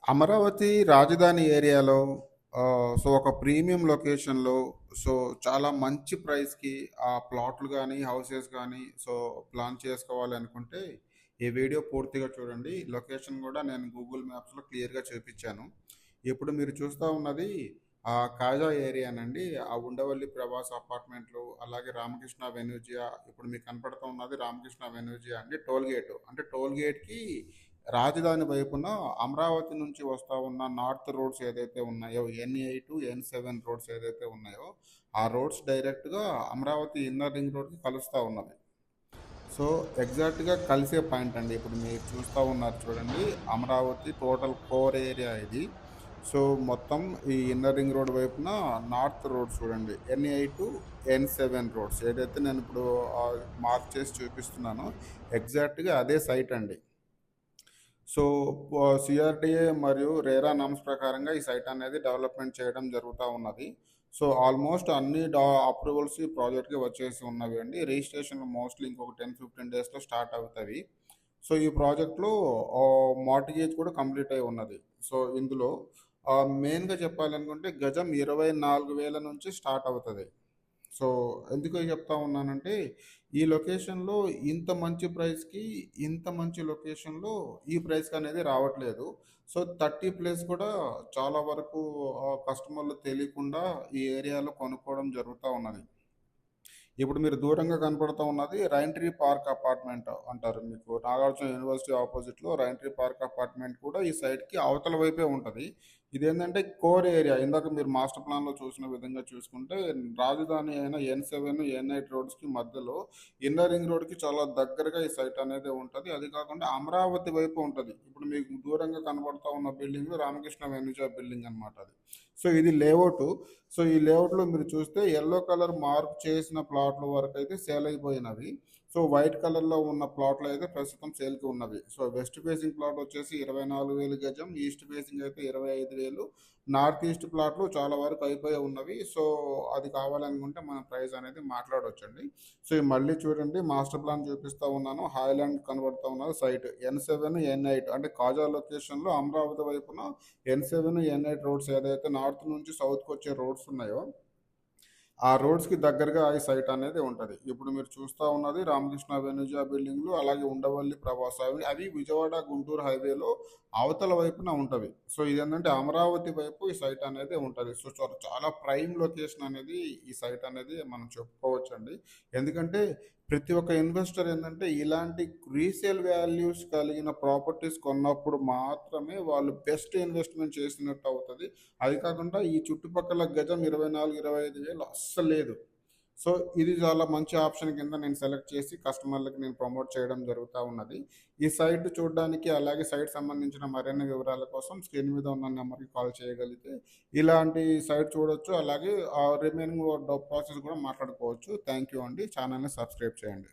అమరావతి రాజధాని ఏరియాలో ఒక ప్రీమియం లొకేషన్‌లో సో, చాలా మంచి ప్రైస్‌కి ఆ ప్లాట్లు గానీ, హౌసెస్ గానీ ప్లాన్ చేసుకోవాలి అనుకుంటే, ఈ వీడియో పూర్తిగా చూడండి. లొకేషన్ గూడా నేను గూగుల్ మ్యాప్స్‌లో క్లియర్‌గా చూపిచ్చాను. ఇప్పుడు మీరు చూస్తా ఉన్నది కాజా ఏరియానండి. ఆ ఉండవల్లి ప్రభాస్ అపార్ట్మెంట్లు, అలాగే రామకృష్ణ వెనూజియా ఇప్పుడు మీకు కనపడుతూ ఉన్నది రామకృష్ణ వెనూజియా అండి టోల్ గేట్. అంటే టోల్ గేట్‌కి రాజధాని వైపున అమరావతి నుంచి వస్తా ఉన్న నార్త్ రోడ్స్ ఏదైతే ఉన్నాయో N8, N7 రోడ్స్ ఏదైతే ఉన్నాయో ఆ రోడ్స్ డైరెక్ట్గా అమరావతి ఇన్నర్ రింగ్ రోడ్కి కలుస్తూ ఉన్నవి. సో ఎగ్జాక్ట్గా కలిసే పాయింట్ అండి. ఇప్పుడు మీరు చూస్తూ ఉన్నారు చూడండి, అమరావతి టోటల్ కోర్ ఏరియా ఇది. సో మొత్తం ఈ ఇన్నర్ రింగ్ రోడ్ వైపున నార్త్ రోడ్ చూడండి, N8, N7 రోడ్స్ ఏదైతే నేను ఇప్పుడు మార్క్ చేసి చూపిస్తున్నానో ఎగ్జాక్ట్గా అదే సైట్ అండి. సో, సిఆర్‌డిఏ మరియు రేరా నామ్స్ ప్రకారంగా ఈ సైట్ అనేది డెవలప్‌మెంట్ చేయడం జరుగుతా ఉన్నది. సో, ఆల్మోస్ట్ అన్ని అప్రూవల్స్ ఈ ప్రాజెక్ట్‌కి వచ్చేసి ఉన్నవి అండి. రిజిస్ట్రేషన్‌లు మోస్ట్‌లీ ఇంకొక 10, 15 డేస్‌లో స్టార్ట్ అవుతవి. సో, ఈ ప్రాజెక్ట్‌లో మార్ట్‌గేజ్ కూడా కంప్లీట్ అయి ఉన్నది. సో, ఇందులో మెయిన్‌గా చెప్పాలనుకుంటే గజం 24,000 నుంచి స్టార్ట్ అవుతది. సో, ఎందుకు చెప్తా ఉన్నానంటే, ఈ లొకేషన్‌లో ఇంత మంచి ప్రైస్‌కి, ఇంత మంచి లొకేషన్‌లో ఈ ప్రైస్‌కనేది రావట్లేదు. సో, 30 ప్లస్ కూడా చాలా వరకు కస్టమర్లు తెలియకుండా ఈ ఏరియాలో కొనుక్కోవడం జరుగుతా ఉన్నది. ఇప్పుడు మీరు దూరంగా కనపడుతూ ఉన్నది రైన్ ట్రీ పార్క్ అపార్ట్మెంట్ అంటారు. మీకు నాగార్జున యూనివర్సిటీ ఆపోజిట్లో రైన్ ట్రీ పార్క్ అపార్ట్మెంట్ కూడా ఈ సైడ్‌కి అవతల వైపే ఉంటది. ఇదేంటంటే కోర్ ఏరియా. ఇందాక మీరు మాస్టర్ ప్లాన్‌లో చూసిన విధంగా చూసుకుంటే రాజధాని అయిన N7, N8 రోడ్స్‌కి మధ్యలో ఇన్నర్ రింగ్ రోడ్‌కి చాలా దగ్గరగా ఈ సైట్ అనేది ఉంటది. అది కాకుండా అమరావతి వైపు ఉంటది. ఇప్పుడు మీకు దూరంగా కనబడతా ఉన్న బిల్డింగ్ రామకృష్ణ వెన్యూజా బిల్డింగ్ అనమాట అది. సో, ఇది లేఅవుటు. సో, ఈ లేఅవుట్‌లో మీరు చూస్తే యెల్లో కలర్ మార్క్ చేసిన ప్లాట్‌ల వరకైతే సేల్ అయిపోయినవి. సో, వైట్ కలర్‌లో ఉన్న ప్లాట్‌లు అయితే ప్రస్తుతం సేల్‌కి ఉన్నవి. సో, వెస్ట్ ఫేసింగ్ ప్లాట్ వచ్చేసి 24,000 గజం, ఈస్ట్ ఫేసింగ్ అయితే 25,000, నార్త్ ఈస్ట్ ప్లాట్లు చాలా వరకు అయిపోయి ఉన్నవి. సో, అది కావాలనుకుంటే మనం ప్రైస్ అనేది మాట్లాడొచ్చండి. సో, ఇది మళ్ళీ చూడండి, మాస్టర్ ప్లాన్ చూపిస్తా ఉన్నాను. హాయ్‌లాండ్ కనబడతా ఉన్నది సైట్. N7, N8 అంటే కాజా లొకేషన్‌లో అమరావతి వైపున N7, N8 రోడ్స్ ఏదైతే నార్త్ నుంచి సౌత్‌కి వచ్చే రోడ్స్ ఉన్నాయో ఆ రోడ్స్‌కి దగ్గరగా ఈ సైట్ అనేది ఉంటది. ఇప్పుడు మీరు చూస్తా ఉన్నది రామకృష్ణ వెన్నూజా బిల్డింగ్‌లు, అలాగే ఉండవల్లి ప్రభాస్ అవి విజయవాడ, గుంటూరు హైవేలో అవతల వైపున ఉంటవి. సో, ఇదేంటంటే అమరావతి వైపు ఈ సైట్ అనేది ఉంటది. సో, చాలా ప్రైమ్ లొకేషన్ అనేది ఈ సైట్ అనేది మనం చెప్పుకోవచ్చండి. ఎందుకంటే ప్రతి ఒక్క ఇన్వెస్టర్ ఏందంటే ఇలాంటి రీసేల్ వాల్యూస్ కలిగిన ప్రాపర్టీస్ కొన్నప్పుడు మాత్రమే వాళ్ళు బెస్ట్ ఇన్వెస్ట్‌మెంట్ చేసినట్టు అవుతది. అది కాకుండా ఈ చుట్టుపక్కల గజం 24, 25,000 అస్సలు లేదు. సో, ఇది చాలా మంచి ఆప్షన్ కింద నేను సెలెక్ట్ చేసి కస్టమర్‌లకి నేను ప్రమోట్ చేయడం జరుగుతా ఉన్నది. ఈ సైట్ చూడడానికి, అలాగే సైట్ సంబంధించిన మరిన్ని వివరాల కోసం స్క్రీన్ మీద ఉన్న నెంబర్‌కి కాల్ చేయగలిగితే ఇలాంటి సైట్ చూడొచ్చు. అలాగే రిమైనింగ్ ప్రాసెస్ కూడా మాట్లాడుకోవచ్చు. థ్యాంక్ యూ అండి. ఛానెల్‌ని సబ్స్క్రైబ్ చేయండి.